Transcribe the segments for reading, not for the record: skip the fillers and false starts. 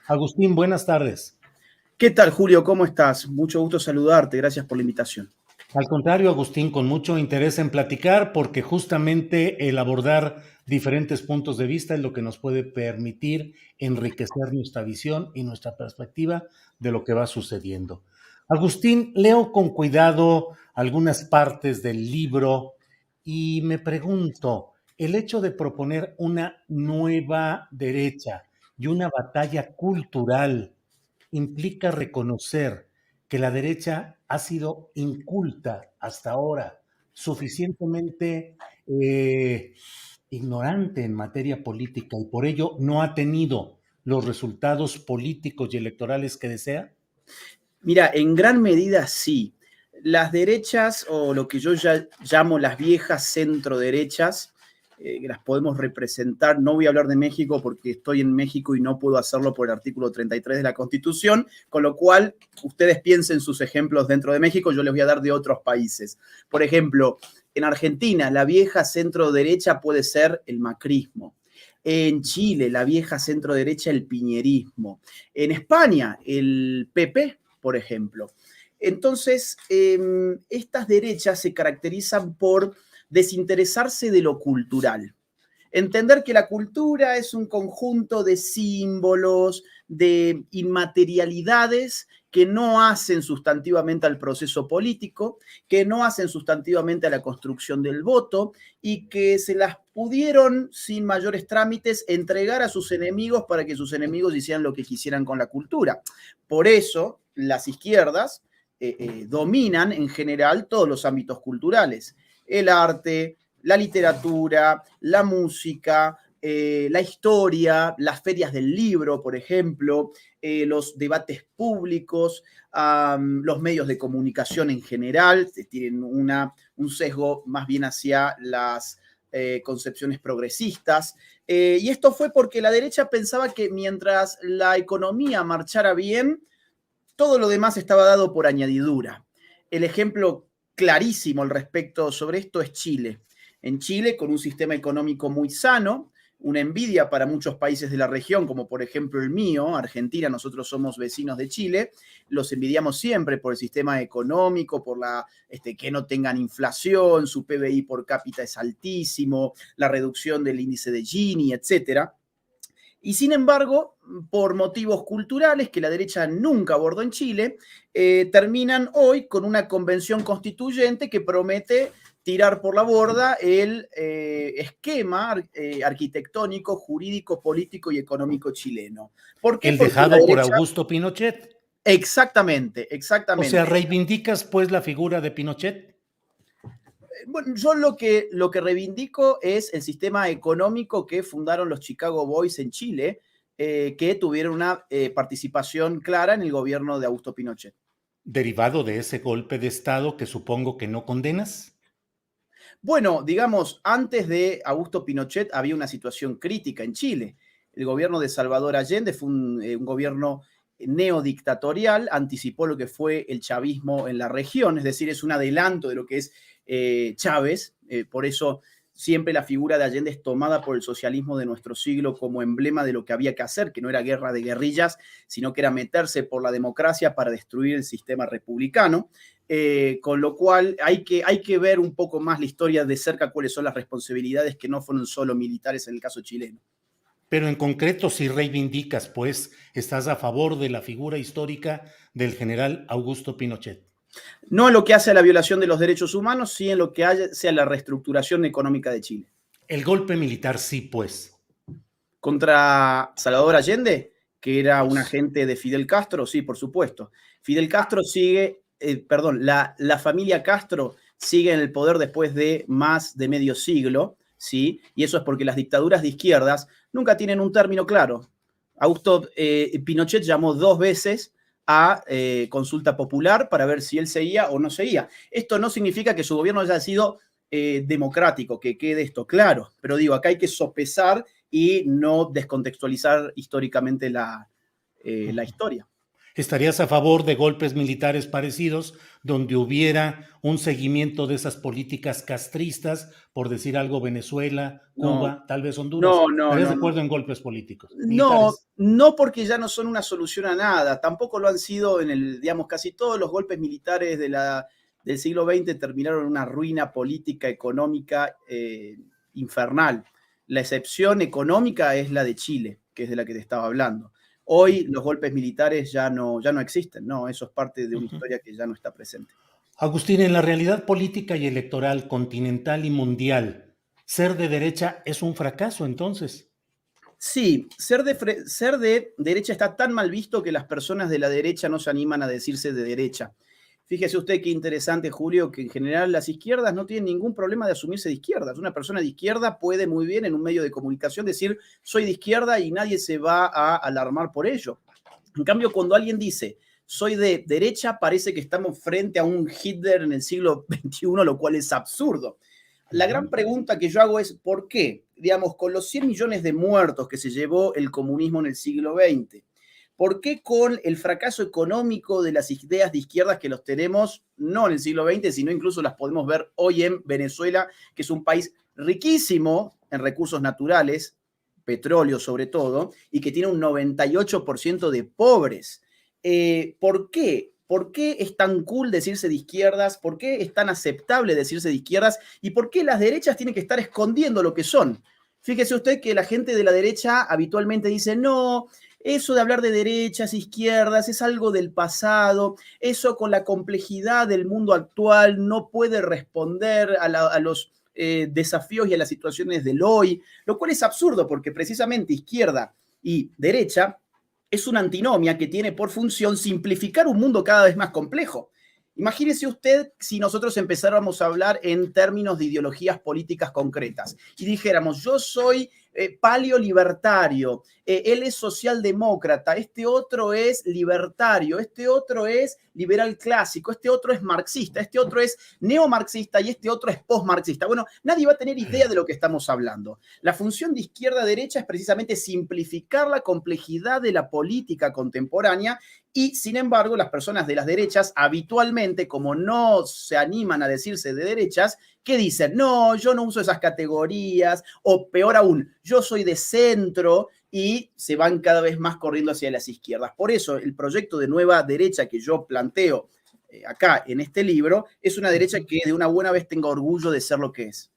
Agustín, buenas tardes. ¿Qué tal, Julio? ¿Cómo estás? Mucho gusto saludarte. Gracias por la invitación. Al contrario, Agustín, con mucho interés en platicar, porque justamente el abordar diferentes puntos de vista es lo que nos puede permitir enriquecer nuestra visión y nuestra perspectiva de lo que va sucediendo. Agustín, leo con cuidado algunas partes del libro y me pregunto, el hecho de proponer una nueva derecha y una batalla cultural implica reconocer que la derecha ha sido inculta hasta ahora, suficientemente ignorante en materia política y por ello no ha tenido los resultados políticos y electorales que desea? Mira, en gran medida sí. Las derechas, o lo que yo ya llamo las viejas centro-derechas, las podemos representar. No voy a hablar de México porque estoy en México y no puedo hacerlo por el artículo 33 de la Constitución, con lo cual ustedes piensen sus ejemplos dentro de México, yo les voy a dar de otros países. Por ejemplo, en Argentina, la vieja centro-derecha puede ser el macrismo. En Chile, la vieja centro-derecha, el piñerismo. En España, el PP, por ejemplo. Entonces, estas derechas se caracterizan por desinteresarse de lo cultural. Entender que la cultura es un conjunto de símbolos, de inmaterialidades que no hacen sustantivamente al proceso político, que no hacen sustantivamente a la construcción del voto y que se las pudieron sin mayores trámites entregar a sus enemigos para que sus enemigos hicieran lo que quisieran con la cultura. Por eso las izquierdas dominan en general todos los ámbitos culturales, el arte, la literatura, la música, la historia, las ferias del libro, por ejemplo, los debates públicos, los medios de comunicación en general, tienen un sesgo más bien hacia las concepciones progresistas. Y esto fue porque la derecha pensaba que mientras la economía marchara bien, todo lo demás estaba dado por añadidura. El ejemplo clarísimo al respecto sobre esto es Chile. En Chile, con un sistema económico muy sano, una envidia para muchos países de la región, como por ejemplo el mío, Argentina, nosotros somos vecinos de Chile, los envidiamos siempre por el sistema económico, por que no tengan inflación, su PBI por cápita es altísimo, la reducción del índice de Gini, etcétera. Y sin embargo, por motivos culturales que la derecha nunca abordó en Chile, terminan hoy con una convención constituyente que promete tirar por la borda el esquema arquitectónico, jurídico, político y económico chileno. ¿Por qué? El Porque la dejado por derecha... Augusto Pinochet. Exactamente, O sea, exactamente. ¿reivindicas pues la figura de Pinochet? Bueno, yo lo que reivindico es el sistema económico que fundaron los Chicago Boys en Chile, que tuvieron una participación clara en el gobierno de Augusto Pinochet. Derivado de ese golpe de Estado que supongo que no condenas. Bueno, digamos, antes de Augusto Pinochet había una situación crítica en Chile. El gobierno de Salvador Allende fue un gobierno neodictatorial, anticipó lo que fue el chavismo en la región, es decir, es un adelanto de lo que es Chávez, por eso siempre la figura de Allende es tomada por el socialismo de nuestro siglo como emblema de lo que había que hacer, que no era guerra de guerrillas, sino que era meterse por la democracia para destruir el sistema republicano. Con lo cual hay que ver un poco más la historia de cerca, cuáles son las responsabilidades que no fueron solo militares en el caso chileno. Pero en concreto, si reivindicas, pues, estás a favor de la figura histórica del general Augusto Pinochet. No en lo que hace a la violación de los derechos humanos, sí en lo que hace a la reestructuración económica de Chile. El golpe militar, sí, pues. Contra Salvador Allende, que era un agente de Fidel Castro, sí, por supuesto. Fidel Castro sigue, perdón, la familia Castro sigue en el poder después de más de medio siglo, ¿sí? Y eso es porque las dictaduras de izquierdas nunca tienen un término claro. Augusto Pinochet llamó 2 veces a consulta popular para ver si él seguía o no seguía. Esto no significa que su gobierno haya sido democrático, que quede esto claro, pero digo, acá hay que sopesar y no descontextualizar históricamente la historia. ¿Estarías a favor de golpes militares parecidos donde hubiera un seguimiento de esas políticas castristas, por decir algo, Venezuela, No, Cuba, tal vez Honduras? no, no, ¿Estarías no, de no. acuerdo en golpes políticos, No, militares? no porque ya no son una solución a nada, tampoco lo han sido digamos, casi todos los golpes militares del siglo XX terminaron en una ruina política, económica, infernal. La excepción económica es la de Chile, que es de la que te estaba hablando. Hoy los golpes militares ya no existen, ¿no? Eso es parte de una Uh-huh. historia que ya no está presente. Agustín, en la realidad política y electoral continental y mundial, ser de derecha es un fracaso entonces. Sí, ser de derecha está tan mal visto que las personas de la derecha no se animan a decirse de derecha. Fíjese usted qué interesante, Julio, que en general las izquierdas no tienen ningún problema de asumirse de izquierdas. Una persona de izquierda puede muy bien en un medio de comunicación decir soy de izquierda y nadie se va a alarmar por ello. En cambio, cuando alguien dice soy de derecha, parece que estamos frente a un Hitler en el siglo XXI, lo cual es absurdo. La gran pregunta que yo hago es, ¿por qué? Digamos, con los 100 millones de muertos que se llevó el comunismo en el siglo XX, ¿por qué con el fracaso económico de las ideas de izquierdas que los tenemos, no en el siglo XX, sino incluso las podemos ver hoy en Venezuela, que es un país riquísimo en recursos naturales, petróleo sobre todo, y que tiene un 98% de pobres? ¿Por qué? ¿Por qué es tan cool decirse de izquierdas? ¿Por qué es tan aceptable decirse de izquierdas? ¿Y por qué las derechas tienen que estar escondiendo lo que son? Fíjese usted que la gente de la derecha habitualmente dice, no, eso de hablar de derechas, izquierdas, es algo del pasado, eso con la complejidad del mundo actual no puede responder a los desafíos y a las situaciones del hoy, lo cual es absurdo porque precisamente izquierda y derecha es una antinomia que tiene por función simplificar un mundo cada vez más complejo. Imagínese usted si nosotros empezáramos a hablar en términos de ideologías políticas concretas y dijéramos, yo soy paleolibertario, él es socialdemócrata, este otro es libertario, este otro es liberal clásico, este otro es marxista, este otro es neomarxista y este otro es postmarxista. Bueno, nadie va a tener idea de lo que estamos hablando. La función de izquierda-derecha es precisamente simplificar la complejidad de la política contemporánea y, sin embargo, las personas de las derechas habitualmente, como no se animan a decirse de derechas, ¿qué dicen? No, yo no uso esas categorías, o peor aún, yo soy de centro, y se van cada vez más corriendo hacia las izquierdas. Por eso, el proyecto de nueva derecha que yo planteo acá en este libro es una derecha que de una buena vez tenga orgullo de ser lo que es.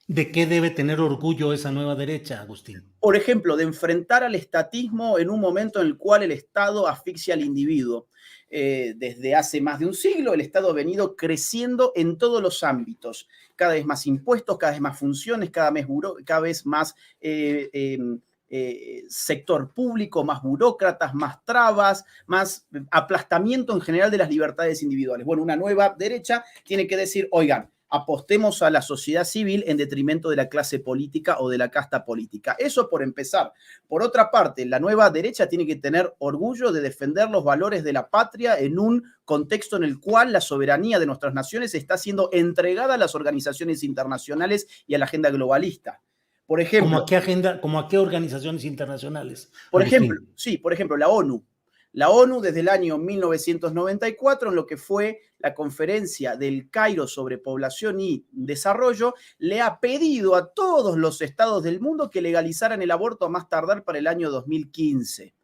¿De qué debe tener orgullo esa nueva derecha, Agustín? Por ejemplo, de enfrentar al estatismo en un momento en el cual el Estado asfixia al individuo. Desde hace más de un siglo, el Estado ha venido creciendo en todos los ámbitos. Cada vez más impuestos, cada vez más funciones, cada vez más sector público, más burócratas, más trabas, más aplastamiento en general de las libertades individuales. Bueno, una nueva derecha tiene que decir, oigan, apostemos a la sociedad civil en detrimento de la clase política o de la casta política. Eso por empezar. Por otra parte, la nueva derecha tiene que tener orgullo de defender los valores de la patria en un contexto en el cual la soberanía de nuestras naciones está siendo entregada a las organizaciones internacionales y a la agenda globalista. Por ejemplo, ¿Cómo a qué organizaciones internacionales, por ejemplo, Agustín? sí, por ejemplo, la ONU. La ONU desde el año 1994, en lo que fue la conferencia del Cairo sobre población y desarrollo, le ha pedido a todos los estados del mundo que legalizaran el aborto a más tardar para el año 2015.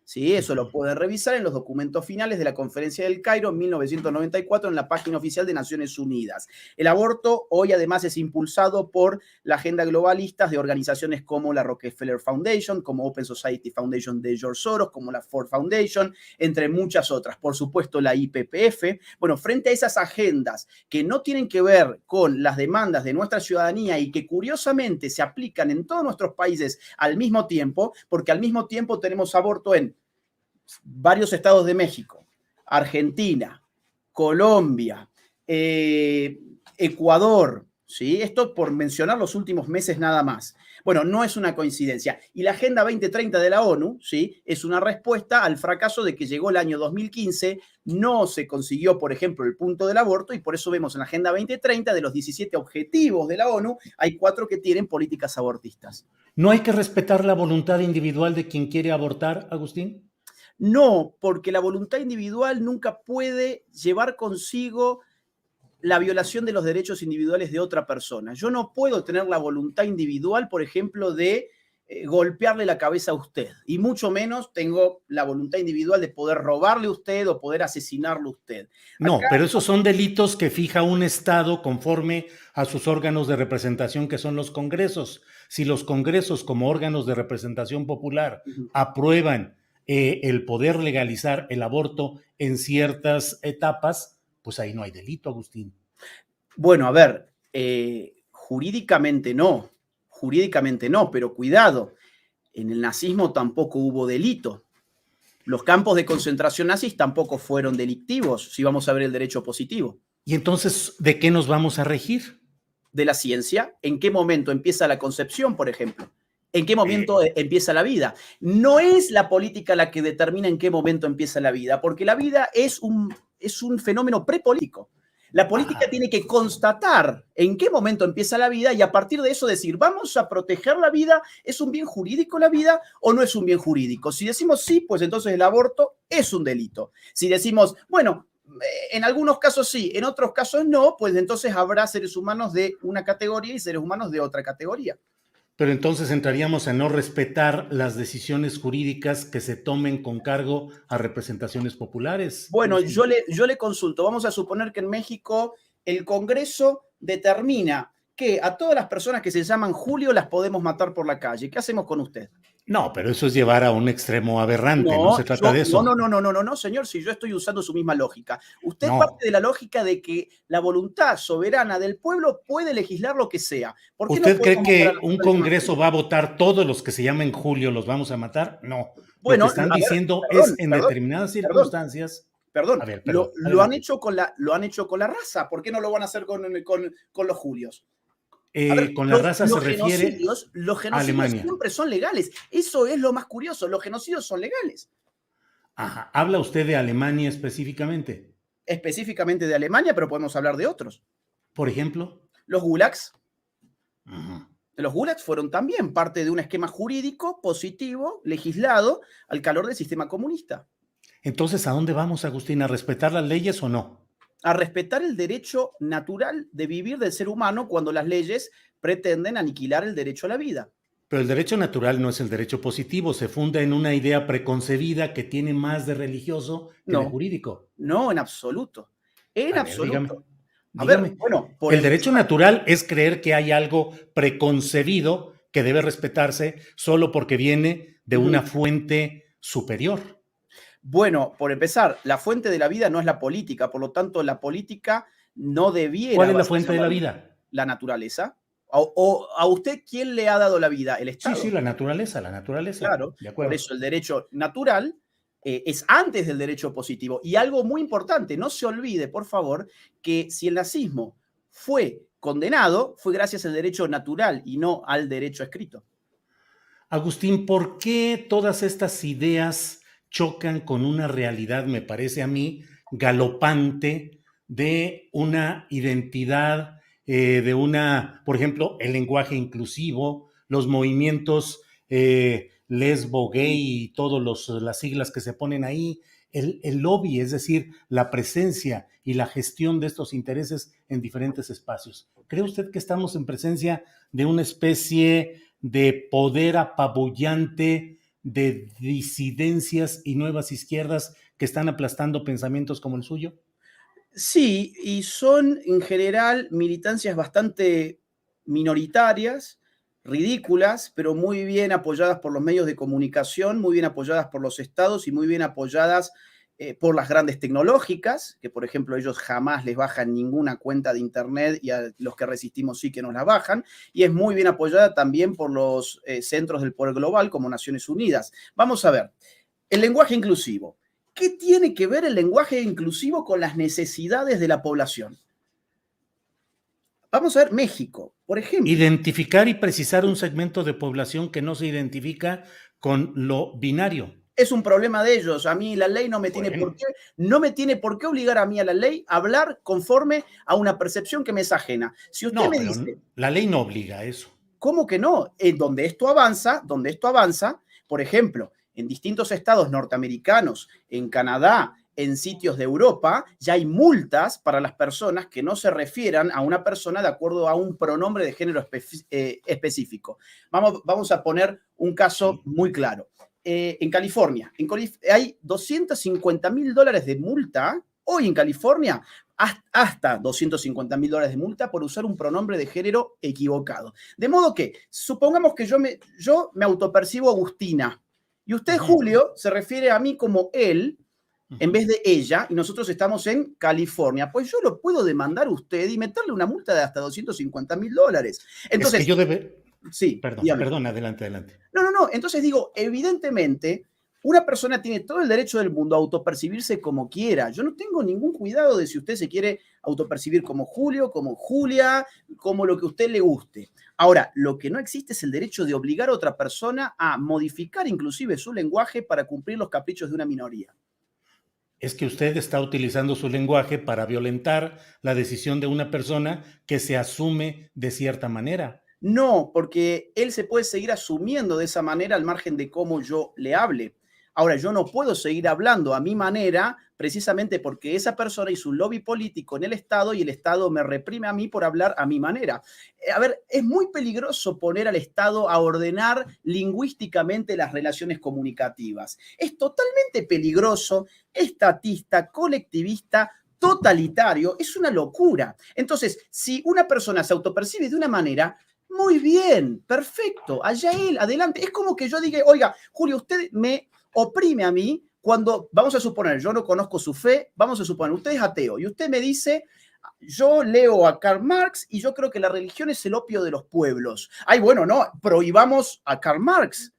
Sí, eso lo pueden revisar en los documentos finales de la Conferencia del Cairo en 1994 en la página oficial de Naciones Unidas. El aborto hoy además es impulsado por la agenda globalista de organizaciones como la Rockefeller Foundation, como Open Society Foundation de George Soros, como la Ford Foundation, entre muchas otras. Por supuesto, la IPPF. Bueno, frente a esas agendas que no tienen que ver con las demandas de nuestra ciudadanía y que curiosamente se aplican en todos nuestros países al mismo tiempo, porque al mismo tiempo tenemos aborto en varios estados de México, Argentina, Colombia, Ecuador, ¿sí? Esto por mencionar los últimos meses nada más. Bueno, no es una coincidencia. Y la Agenda 2030 de la ONU, ¿sí? Es una respuesta al fracaso de que llegó el año 2015, no se consiguió, por ejemplo, el punto del aborto y por eso vemos en la Agenda 2030 de los 17 objetivos de la ONU, hay 4 que tienen políticas abortistas. ¿No hay que respetar la voluntad individual de quien quiere abortar, Agustín? No, porque la voluntad individual nunca puede llevar consigo la violación de los derechos individuales de otra persona. Yo no puedo tener la voluntad individual, por ejemplo, de golpearle la cabeza a usted, y mucho menos tengo la voluntad individual de poder robarle a usted o poder asesinarle a usted. No, Acá, pero esos son delitos que fija un Estado conforme a sus órganos de representación, que son los congresos. Si los congresos, como órganos de representación popular, aprueban el poder legalizar el aborto en ciertas etapas, pues ahí no hay delito, Agustín. bueno, a ver, jurídicamente no, pero cuidado, en el nazismo tampoco hubo delito. Los campos de concentración nazis tampoco fueron delictivos, si vamos a ver el derecho positivo. Y entonces, ¿de qué nos vamos a regir? De la ciencia, ¿en qué momento empieza la concepción, por ejemplo? ¿En qué momento empieza la vida? No es la política la que determina en qué momento empieza la vida, porque la vida es un fenómeno prepolítico. La política tiene que constatar en qué momento empieza la vida y a partir de eso decir, vamos a proteger la vida, ¿es un bien jurídico la vida o no es un bien jurídico? Si decimos sí, pues entonces el aborto es un delito. Si decimos, bueno, en algunos casos sí, en otros casos no, pues entonces habrá seres humanos de una categoría y seres humanos de otra categoría. Pero entonces entraríamos a no respetar las decisiones jurídicas que se tomen con cargo a representaciones populares. Bueno, yo le consulto. Vamos a suponer que en México el Congreso determina que a todas las personas que se llaman Julio las podemos matar por la calle. ¿Qué hacemos con usted? No, pero eso es llevar a un extremo aberrante, no No, se trata de eso. no, señor, si yo estoy usando su misma lógica. Usted No. parte de la lógica de que la voluntad soberana del pueblo puede legislar lo que sea. ¿Por qué no ¿Usted cree podemos matar a que las un personas? Congreso va a votar todos los que se llamen Julio, los vamos a matar? No. Lo que Bueno, están a ver, diciendo es en perdón, determinadas perdón. circunstancias. A Perdón, ver, perdón, lo han adelante. hecho con la raza. ¿Por qué no lo van a hacer con los Julios? A ver, Con la raza se refiere los a genocidios Alemania. siempre son legales. Eso es lo más curioso. Los genocidios son legales. Ajá. ¿Habla usted de Alemania específicamente? Específicamente de Alemania, pero podemos hablar de otros. Por ejemplo. Los gulags. Ajá. Los gulags fueron también parte de un esquema jurídico positivo, legislado, al calor del sistema comunista. Entonces, ¿a dónde vamos, Agustín? ¿A respetar las leyes o no? A respetar el derecho natural de vivir del ser humano cuando las leyes pretenden aniquilar el derecho a la vida. Pero el derecho natural no es el derecho positivo, se funda en una idea preconcebida que tiene más de religioso que de No, jurídico. no, en absoluto. En A ver, dígame, absoluto. A ver, dígame. bueno, por El derecho empezar, natural es creer que hay algo preconcebido que debe respetarse solo porque viene de una fuente superior. bueno, por empezar, la fuente de la vida no es la política, por lo tanto, la política no debiera ¿Cuál es la basarse fuente en de la la vida. vida? La naturaleza. O a usted, ¿quién le ha dado la vida? El Sí, sí, Estado. la naturaleza, la naturaleza. Claro, De por acuerdo. eso el derecho natural es antes del derecho positivo. Y algo muy importante, no se olvide, por favor, que si el nazismo fue condenado, fue gracias al derecho natural y no al derecho escrito. Agustín, ¿por qué todas estas ideas chocan con una realidad, me parece a mí, galopante de una identidad, por ejemplo, el lenguaje inclusivo, los movimientos lesbo, gay y todas las siglas que se ponen ahí, el lobby, es decir, la presencia y la gestión de estos intereses en diferentes espacios? ¿Cree usted que estamos en presencia de una especie de poder apabullante, de disidencias y nuevas izquierdas que están aplastando pensamientos como el suyo? Sí, y son en general militancias bastante minoritarias, ridículas, pero muy bien apoyadas por los medios de comunicación, muy bien apoyadas por los estados y muy bien apoyadas por las grandes tecnológicas, que por ejemplo ellos jamás les bajan ninguna cuenta de internet y a los que resistimos sí que nos la bajan, y es muy bien apoyada también por los centros del poder global como Naciones Unidas. Vamos a ver, el lenguaje inclusivo. ¿Qué tiene que ver el lenguaje inclusivo con las necesidades de la población? Vamos a ver México, por ejemplo. Identificar y precisar un segmento de población que no se identifica con lo binario. Es un problema de ellos. A mí la ley no me tiene Bueno. no me tiene por qué obligar a mí a la ley a hablar conforme a una percepción que me es ajena. Si usted No, me pero dice, la ley no obliga a eso. ¿cómo que no? Donde esto avanza, por ejemplo, en distintos estados norteamericanos, en Canadá, en sitios de Europa, ya hay multas para las personas que no se refieran a una persona de acuerdo a un pronombre de género específico. Vamos a poner un caso muy claro. En California, hay $250.000 de multa hoy en California, hasta $250.000 de multa por usar un pronombre de género equivocado. De modo que, supongamos que yo me autopercibo Agustina y usted, Julio, se refiere a mí como él en vez de ella, y nosotros estamos en California. Pues yo lo puedo demandar a usted y meterle una multa de hasta $250.000. Entonces, es que yo debe... Sí, perdón, adelante. No. Entonces digo, evidentemente, una persona tiene todo el derecho del mundo a autopercibirse como quiera. Yo no tengo ningún cuidado de si usted se quiere autopercibir como Julio, como Julia, como lo que a usted le guste. Ahora, lo que no existe es el derecho de obligar a otra persona a modificar inclusive su lenguaje para cumplir los caprichos de una minoría. Es que usted está utilizando su lenguaje para violentar la decisión de una persona que se asume de cierta manera. No, porque él se puede seguir asumiendo de esa manera al margen de cómo yo le hable. Ahora, yo no puedo seguir hablando a mi manera precisamente porque esa persona hizo un lobby político en el Estado y el Estado me reprime a mí por hablar a mi manera. A ver, es muy peligroso poner al Estado a ordenar lingüísticamente las relaciones comunicativas. Es totalmente peligroso, estatista, colectivista, totalitario, es una locura. Entonces, si una persona se autopercibe de una manera, muy bien, perfecto, allá él, adelante. Es como que yo diga, oiga, Julio, usted me oprime a mí cuando, vamos a suponer, yo no conozco su fe, vamos a suponer, usted es ateo y usted me dice, yo leo a Karl Marx y yo creo que la religión es el opio de los pueblos. Ay, bueno, no, prohibamos a Karl Marx.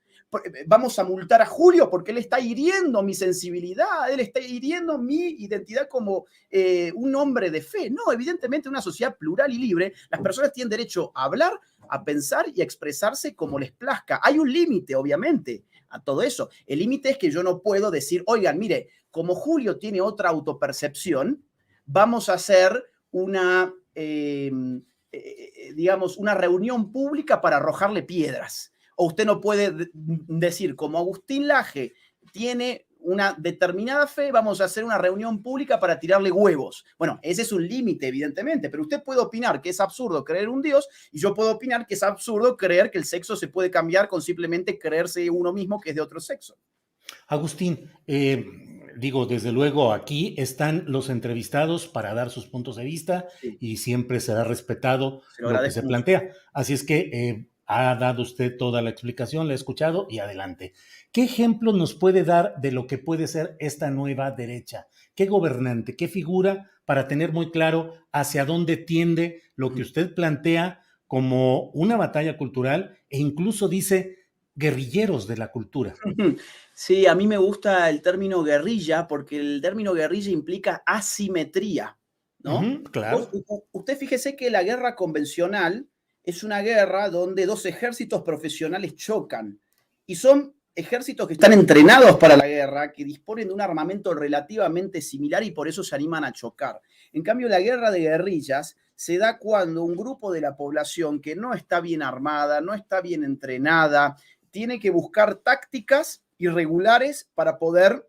Vamos a multar a Julio porque él está hiriendo mi sensibilidad, él está hiriendo mi identidad como un hombre de fe. No, evidentemente en una sociedad plural y libre, las personas tienen derecho a hablar, a pensar y a expresarse como les plazca. Hay un límite, obviamente, a todo eso. El límite es que yo no puedo decir, oigan, mire, como Julio tiene otra autopercepción, vamos a hacer una, digamos, una reunión pública para arrojarle piedras. O usted no puede decir, como Agustín Laje tiene una determinada fe, vamos a hacer una reunión pública para tirarle huevos. Bueno, ese es un límite, evidentemente, pero usted puede opinar que es absurdo creer un Dios y yo puedo opinar que es absurdo creer que el sexo se puede cambiar con simplemente creerse uno mismo que es de otro sexo. Agustín, digo, desde luego aquí están los entrevistados para dar sus puntos de vista Sí. y siempre será respetado lo que se mucho. plantea. Así es que ha dado usted toda la explicación, la he escuchado y adelante. ¿Qué ejemplo nos puede dar de lo que puede ser esta nueva derecha? ¿Qué gobernante, qué figura para tener muy claro hacia dónde tiende lo que usted plantea como una batalla cultural e incluso dice guerrilleros de la cultura? Sí, a mí me gusta el término guerrilla porque el término guerrilla implica asimetría, ¿no? Claro. Usted fíjese que la guerra convencional es una guerra donde dos ejércitos profesionales chocan y son ejércitos que están entrenados para la guerra, que disponen de un armamento relativamente similar y por eso se animan a chocar. En cambio, la guerra de guerrillas se da cuando un grupo de la población que no está bien armada, no está bien entrenada, tiene que buscar tácticas irregulares para poder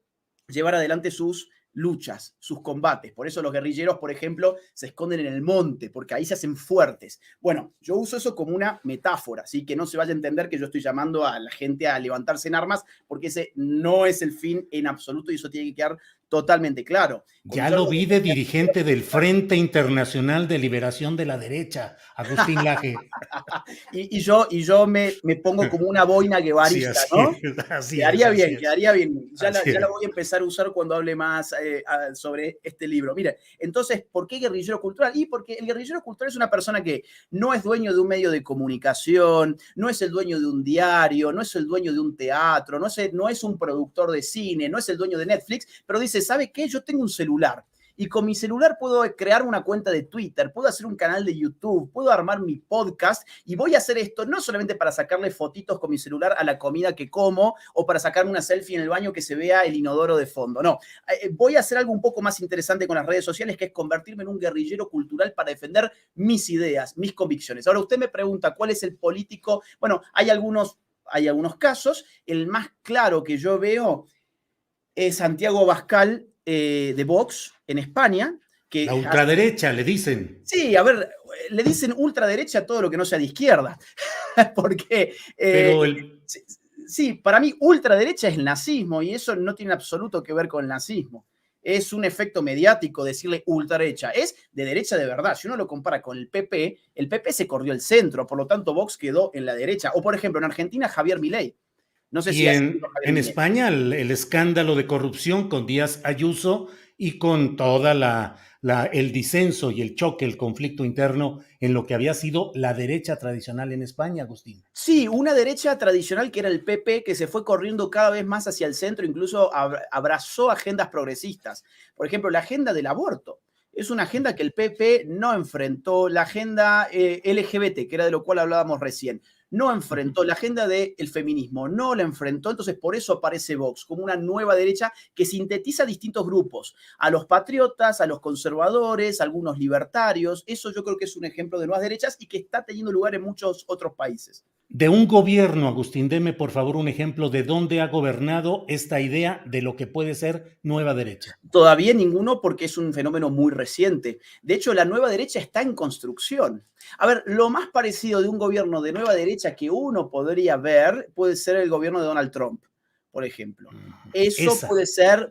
llevar adelante sus luchas, sus combates. Por eso los guerrilleros, por ejemplo, se esconden en el monte, porque ahí se hacen fuertes. Bueno, yo uso eso como una metáfora, así que no se vaya a entender que yo estoy llamando a la gente a levantarse en armas, porque ese no es el fin en absoluto y eso tiene que quedar totalmente claro. Ya lo vi de dirigente del Frente Internacional de Liberación de la Derecha, Agustín Laje. y yo me pongo como una boina guevarista, Sí, ¿no? así Quedaría es, bien, es. quedaría bien. Ya la Es. voy a empezar a usar cuando hable más sobre este libro. Mire, entonces, ¿por qué guerrillero cultural? Y porque el guerrillero cultural es una persona que no es dueño de un medio de comunicación, no es el dueño de un diario, no es el dueño de un teatro, no es un productor de cine, no es el dueño de Netflix, pero dice, ¿sabe qué? Yo tengo un celular. Y con mi celular puedo crear una cuenta de Twitter, puedo hacer un canal de YouTube, puedo armar mi podcast y voy a hacer esto no solamente para sacarle fotitos con mi celular a la comida que como o para sacarme una selfie en el baño que se vea el inodoro de fondo. No, voy a hacer algo un poco más interesante con las redes sociales, que es convertirme en un guerrillero cultural para defender mis ideas, mis convicciones. Ahora usted me pregunta, ¿cuál es el político? Bueno, hay algunos hay algunos casos. El más claro que yo veo es Santiago Abascal de Vox en España. La ultraderecha, le dicen. Sí, a ver, le dicen ultraderecha a todo lo que no sea de izquierda. Porque Pero sí, para mí ultraderecha es el nazismo y eso no tiene absoluto que ver con el nazismo. Es un efecto mediático decirle ultraderecha. Es de derecha de verdad. Si uno lo compara con el PP se corrió el centro, por lo tanto Vox quedó en la derecha. O por ejemplo, en Argentina, Javier Milei. No sé y si ha seguido Javier en Milei. España el escándalo de corrupción con Díaz Ayuso y con toda el disenso y el choque, el conflicto interno en lo que había sido la derecha tradicional en España, Agustín. Sí, una derecha tradicional que era el PP, que se fue corriendo cada vez más hacia el centro, incluso abrazó agendas progresistas. Por ejemplo, la agenda del aborto. Es una agenda que el PP no enfrentó, la agenda LGBT, que era de lo cual hablábamos recién, no enfrentó, la agenda del feminismo no la enfrentó, entonces por eso aparece Vox como una nueva derecha que sintetiza distintos grupos, a los patriotas, a los conservadores, a algunos libertarios. Eso yo creo que es un ejemplo de nuevas derechas y que está teniendo lugar en muchos otros países. De un gobierno, Agustín, deme por favor un ejemplo de dónde ha gobernado esta idea de lo que puede ser nueva derecha. Todavía ninguno porque es un fenómeno muy reciente. De hecho, la nueva derecha está en construcción. A ver, lo más parecido de un gobierno de nueva derecha que uno podría ver puede ser el gobierno de Donald Trump, por ejemplo. Eso Esa.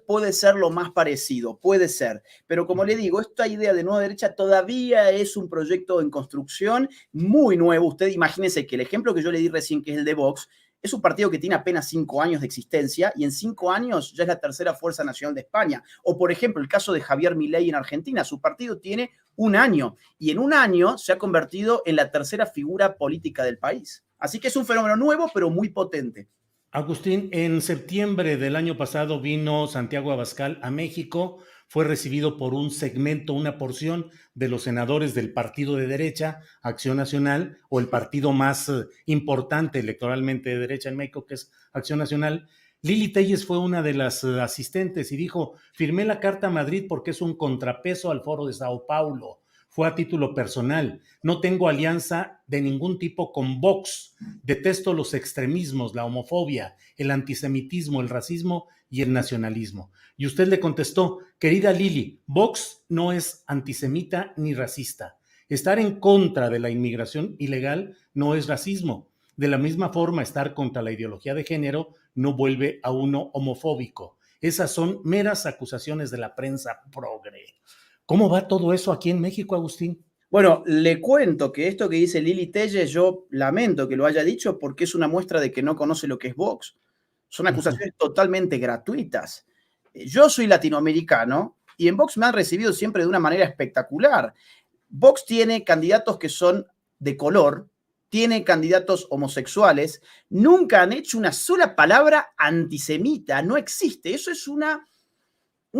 puede ser lo más parecido, puede ser. Pero como le digo, esta idea de nueva derecha todavía es un proyecto en construcción muy nuevo. Usted imagínese que el ejemplo que yo le di recién, que es el de Vox, es un partido que tiene apenas 5 años de existencia y en 5 años ya es la tercera fuerza nacional de España. O, por ejemplo, el caso de Javier Milei en Argentina. Su partido tiene 1 año y en 1 año se ha convertido en la tercera figura política del país. Así que es un fenómeno nuevo, pero muy potente. Agustín, en septiembre del año pasado vino Santiago Abascal a México, fue recibido por un segmento, una porción de los senadores del partido de derecha, Acción Nacional, o el partido más importante electoralmente de derecha en México, que es Acción Nacional. Lili Telles fue una de las asistentes y dijo, firmé la Carta a Madrid porque es un contrapeso al Foro de Sao Paulo. Fue a título personal. No tengo alianza de ningún tipo con Vox. Detesto los extremismos, la homofobia, el antisemitismo, el racismo y el nacionalismo. Y usted le contestó, querida Lili, Vox no es antisemita ni racista. Estar en contra de la inmigración ilegal no es racismo. De la misma forma, estar contra la ideología de género no vuelve a uno homofóbico. Esas son meras acusaciones de la prensa progre. ¿Cómo va todo eso aquí en México, Agustín? Bueno, le cuento que esto que dice Lili Telles, yo lamento que lo haya dicho porque es una muestra de que no conoce lo que es Vox. Son acusaciones totalmente gratuitas. Yo soy latinoamericano y en Vox me han recibido siempre de una manera espectacular. Vox tiene candidatos que son de color, tiene candidatos homosexuales, nunca han hecho una sola palabra antisemita, no existe. Eso es un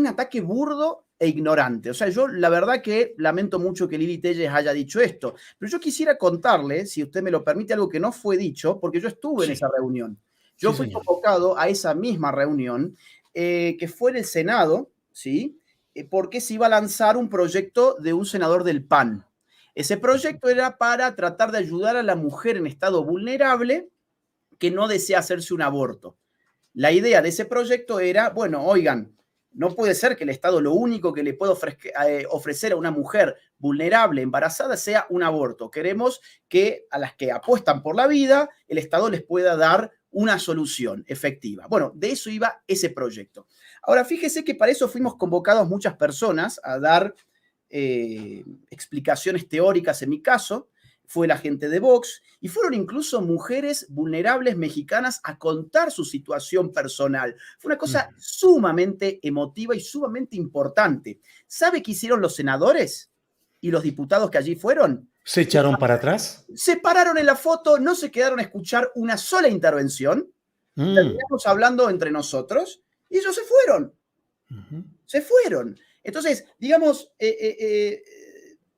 ataque burdo e ignorante. O sea, yo la verdad que lamento mucho que Lili Telles haya dicho esto, pero yo quisiera contarle, si usted me lo permite, algo que no fue dicho, porque yo estuve en esa reunión. Yo Sí, fui señor. convocado a esa misma reunión, que fue en el Senado, ¿sí? Porque se iba a lanzar un proyecto de un senador del PAN. Ese proyecto era para tratar de ayudar a la mujer en estado vulnerable que no desea hacerse un aborto. La idea de ese proyecto era, bueno, oigan, no puede ser que el Estado lo único que le pueda ofrecer a una mujer vulnerable, embarazada, sea un aborto. Queremos que a las que apuestan por la vida, el Estado les pueda dar una solución efectiva. Bueno, de eso iba ese proyecto. Ahora, fíjese que para eso fuimos convocados muchas personas a dar explicaciones teóricas en mi caso, fue la gente de Vox y fueron incluso mujeres vulnerables mexicanas a contar su situación personal. Fue una cosa sumamente emotiva y sumamente importante. ¿Sabe qué hicieron los senadores y los diputados que allí fueron? ¿Se echaron para atrás? Se pararon en la foto, no se quedaron a escuchar una sola intervención. Terminamos hablando entre nosotros y ellos se fueron. Se fueron. Entonces, digamos,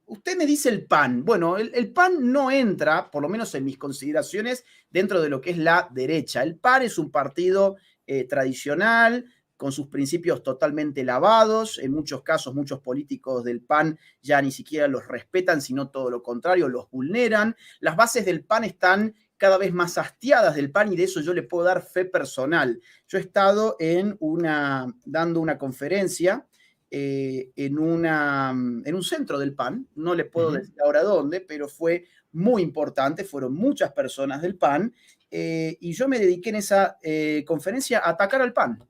usted me dice el PAN. Bueno, el PAN no entra, por lo menos en mis consideraciones, dentro de lo que es la derecha. El PAN es un partido tradicional, con sus principios totalmente lavados. En muchos casos, muchos políticos del PAN ya ni siquiera los respetan, sino todo lo contrario, los vulneran. Las bases del PAN están cada vez más hastiadas del PAN, y de eso yo le puedo dar fe personal. Yo he estado dando una conferencia en un centro del PAN, no le puedo decir ahora dónde, pero fue muy importante, fueron muchas personas del PAN, y yo me dediqué en esa conferencia a atacar al PAN.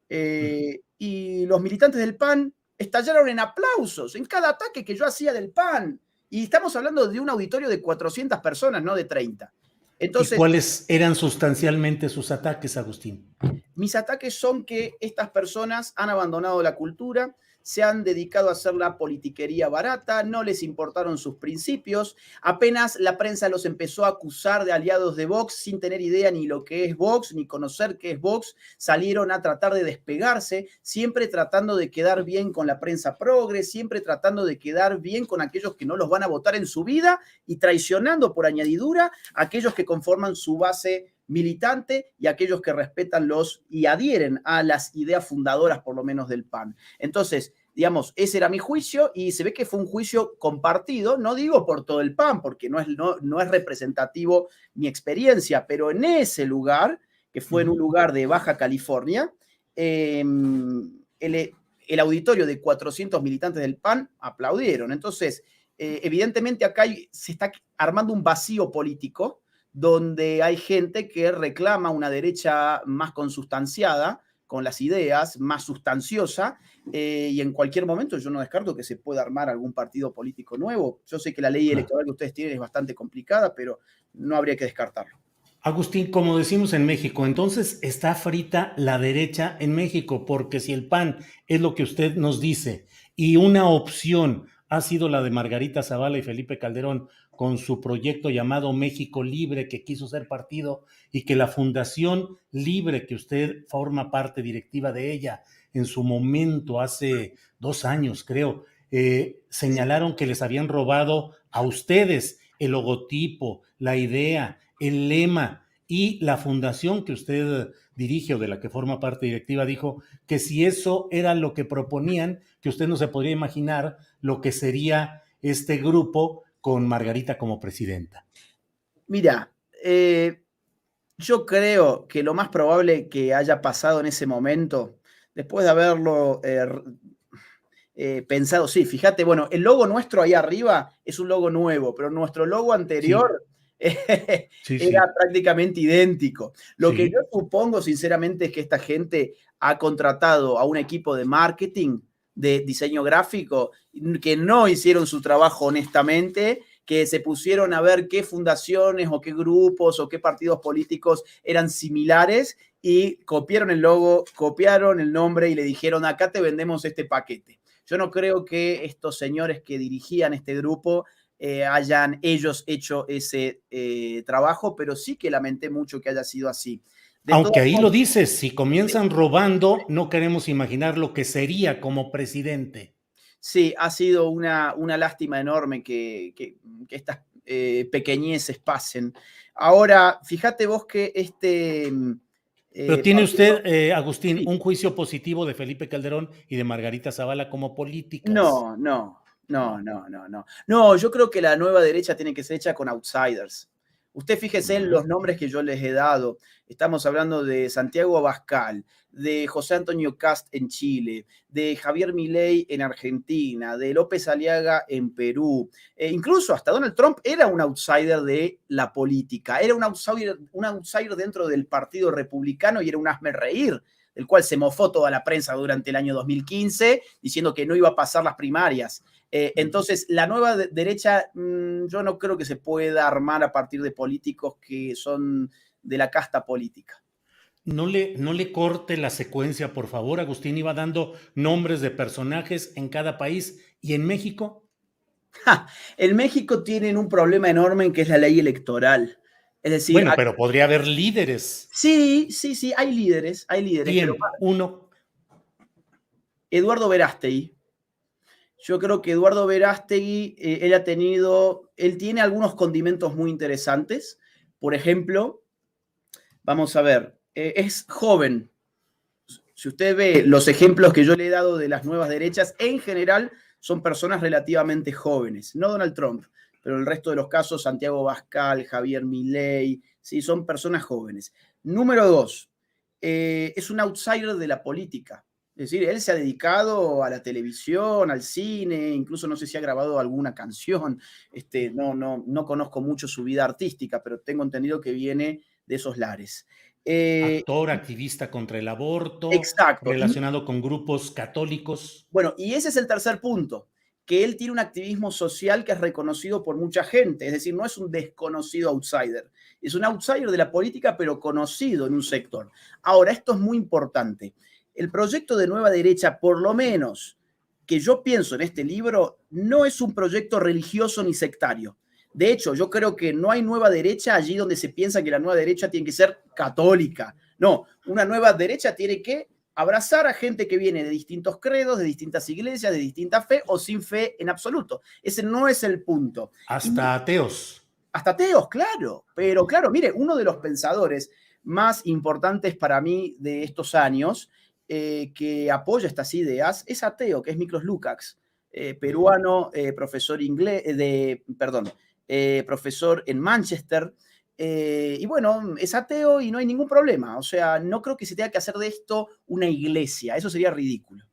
Y los militantes del PAN estallaron en aplausos en cada ataque que yo hacía del PAN. Y estamos hablando de un auditorio de 400 personas, no de 30. Entonces, ¿y cuáles eran sustancialmente sus ataques, Agustín? mis ataques son que estas personas han abandonado la cultura, se han dedicado a hacer la politiquería barata, no les importaron sus principios, apenas la prensa los empezó a acusar de aliados de Vox sin tener idea ni lo que es Vox, ni conocer qué es Vox, salieron a tratar de despegarse, siempre tratando de quedar bien con la prensa progre, siempre tratando de quedar bien con aquellos que no los van a votar en su vida y traicionando por añadidura a aquellos que conforman su base militante y aquellos que respetan y adhieren a las ideas fundadoras, por lo menos, del PAN. Entonces, digamos, ese era mi juicio y se ve que fue un juicio compartido, no digo por todo el PAN, porque no es representativo mi experiencia, pero en ese lugar, que fue en un lugar de Baja California, el auditorio de 400 militantes del PAN aplaudieron. Entonces, evidentemente acá se está armando un vacío político donde hay gente que reclama una derecha más consustanciada, con las ideas, más sustanciosa, y en cualquier momento yo no descarto que se pueda armar algún partido político nuevo. Yo sé que la ley electoral que ustedes tienen es bastante complicada, pero no habría que descartarlo. Agustín, como decimos en México, entonces está frita la derecha en México, porque si el PAN es lo que usted nos dice y una opción ha sido la de Margarita Zavala y Felipe Calderón con su proyecto llamado México Libre, que quiso ser partido, y que la Fundación Libre, que usted forma parte directiva de ella, en su momento, hace 2 años creo, señalaron que les habían robado a ustedes el logotipo, la idea, el lema, y la fundación que usted dirige o de la que forma parte directiva dijo que si eso era lo que proponían, que usted no se podría imaginar lo que sería este grupo con Margarita como presidenta. Mira, yo creo que lo más probable que haya pasado en ese momento, después de haberlo pensado, sí, fíjate, bueno, el logo nuestro ahí arriba es un logo nuevo, pero nuestro logo anterior era prácticamente idéntico. Lo que yo supongo, sinceramente, es que esta gente ha contratado a un equipo de marketing, de diseño gráfico, que no hicieron su trabajo honestamente, que se pusieron a ver qué fundaciones o qué grupos o qué partidos políticos eran similares y copiaron el logo, copiaron el nombre y le dijeron, acá te vendemos este paquete. Yo no creo que estos señores que dirigían este grupo hayan ellos hecho ese trabajo, pero sí que lamenté mucho que haya sido así. Aunque ahí lo dices, si comienzan robando, no queremos imaginar lo que sería como presidente. Sí, ha sido una lástima enorme que estas pequeñeces pasen. Ahora, fíjate vos que Pero tiene usted, Agustín, sí. un juicio positivo de Felipe Calderón y de Margarita Zavala como políticas. No. No, yo creo que la nueva derecha tiene que ser hecha con outsiders. Usted fíjese en los nombres que yo les he dado. Estamos hablando de Santiago Abascal, de José Antonio Cast en Chile, de Javier Milei en Argentina, de López Aliaga en Perú. Incluso hasta Donald Trump era un outsider de la política, era un outsider dentro del Partido Republicano y era un hazmerreír, del cual se mofó toda la prensa durante el año 2015, diciendo que no iba a pasar las primarias. Entonces, la nueva derecha, yo no creo que se pueda armar a partir de políticos que son de la casta política. No le corte la secuencia, por favor. Agustín iba dando nombres de personajes en cada país. ¿Y en México? En México tienen un problema enorme que es la ley electoral. Es decir, bueno, pero podría haber líderes. Sí, hay líderes. ¿Quién? Pero Uno. Eduardo Verástegui. Yo creo que Eduardo Verástegui, él tiene algunos condimentos muy interesantes. Por ejemplo, vamos a ver, es joven. Si usted ve los ejemplos que yo le he dado de las nuevas derechas, en general son personas relativamente jóvenes. No Donald Trump, pero en el resto de los casos, Santiago Abascal, Javier Milei, ¿sí? Son personas jóvenes. Número dos, es un outsider de la política. Es decir, él se ha dedicado a la televisión, al cine, incluso no sé si ha grabado alguna canción. No conozco mucho su vida artística, pero tengo entendido que viene de esos lares. Actor, activista contra el aborto, Exacto. relacionado con grupos católicos. Bueno, y ese es el tercer punto, que él tiene un activismo social que es reconocido por mucha gente, es decir, no es un desconocido outsider, es un outsider de la política, pero conocido en un sector. Ahora, esto es muy importante. El proyecto de Nueva Derecha, por lo menos que yo pienso en este libro, no es un proyecto religioso ni sectario. De hecho, yo creo que no hay nueva derecha allí donde se piensa que la nueva derecha tiene que ser católica. No, una nueva derecha tiene que abrazar a gente que viene de distintos credos, de distintas iglesias, de distinta fe o sin fe en absoluto. Ese no es el punto. Hasta ateos. Hasta ateos, claro. Pero claro, mire, uno de los pensadores más importantes para mí de estos años que apoya estas ideas es ateo, que es Miklos Lukács, peruano, profesor inglés, profesor en Manchester. Y bueno, es ateo y no hay ningún problema. O sea, no creo que se tenga que hacer de esto una iglesia. Eso sería ridículo.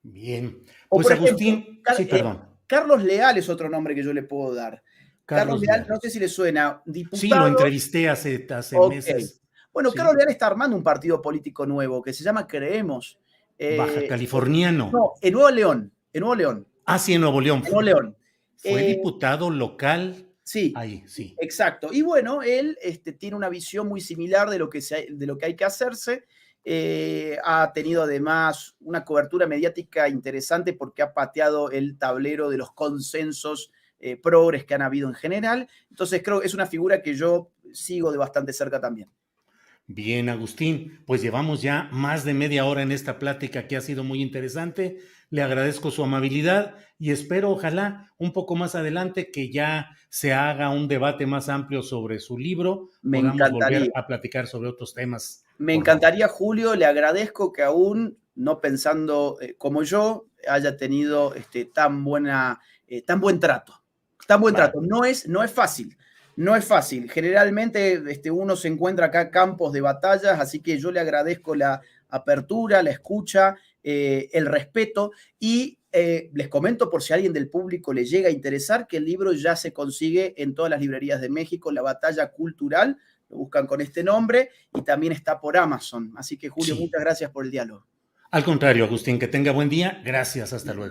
Bien. O Pues por ejemplo, Agustín, sí, perdón. Carlos Leal es otro nombre que yo le puedo dar. Carlos Carlos Leal, Leal. no sé si le suena, Sí, lo diputado. entrevisté hace Ok. meses. Bueno, Carlos Sí. Leal está armando un partido político nuevo que se llama Creemos. Baja Eh, Californiano. no, en Nuevo León. En Nuevo León. Ah, sí, en Nuevo León. En Nuevo León. Fue diputado local Sí, ahí, sí. exacto. Y bueno, él tiene una visión muy similar de lo que hay que hacerse. Ha tenido además una cobertura mediática interesante porque ha pateado el tablero de los consensos progres que han habido en general. Entonces creo que es una figura que yo sigo de bastante cerca también. Bien, Agustín, pues llevamos ya más de media hora en esta plática que ha sido muy interesante. Le agradezco su amabilidad y espero, ojalá, un poco más adelante que ya se haga un debate más amplio sobre su libro, Me podamos volver encantaría. a platicar sobre otros temas, Me por favor. encantaría, Julio, le agradezco que aún no pensando como yo, haya tenido tan buen trato. Tan buen Vale. trato. No es fácil. No es fácil. Generalmente uno se encuentra acá campos de batallas, así que yo le agradezco la apertura, la escucha, el respeto y les comento por si a alguien del público le llega a interesar que el libro ya se consigue en todas las librerías de México, La Batalla Cultural, lo buscan con este nombre y también está por Amazon. Así que Julio, Sí. muchas gracias por el diálogo. Al contrario, Agustín, que tenga buen día. Gracias, hasta luego.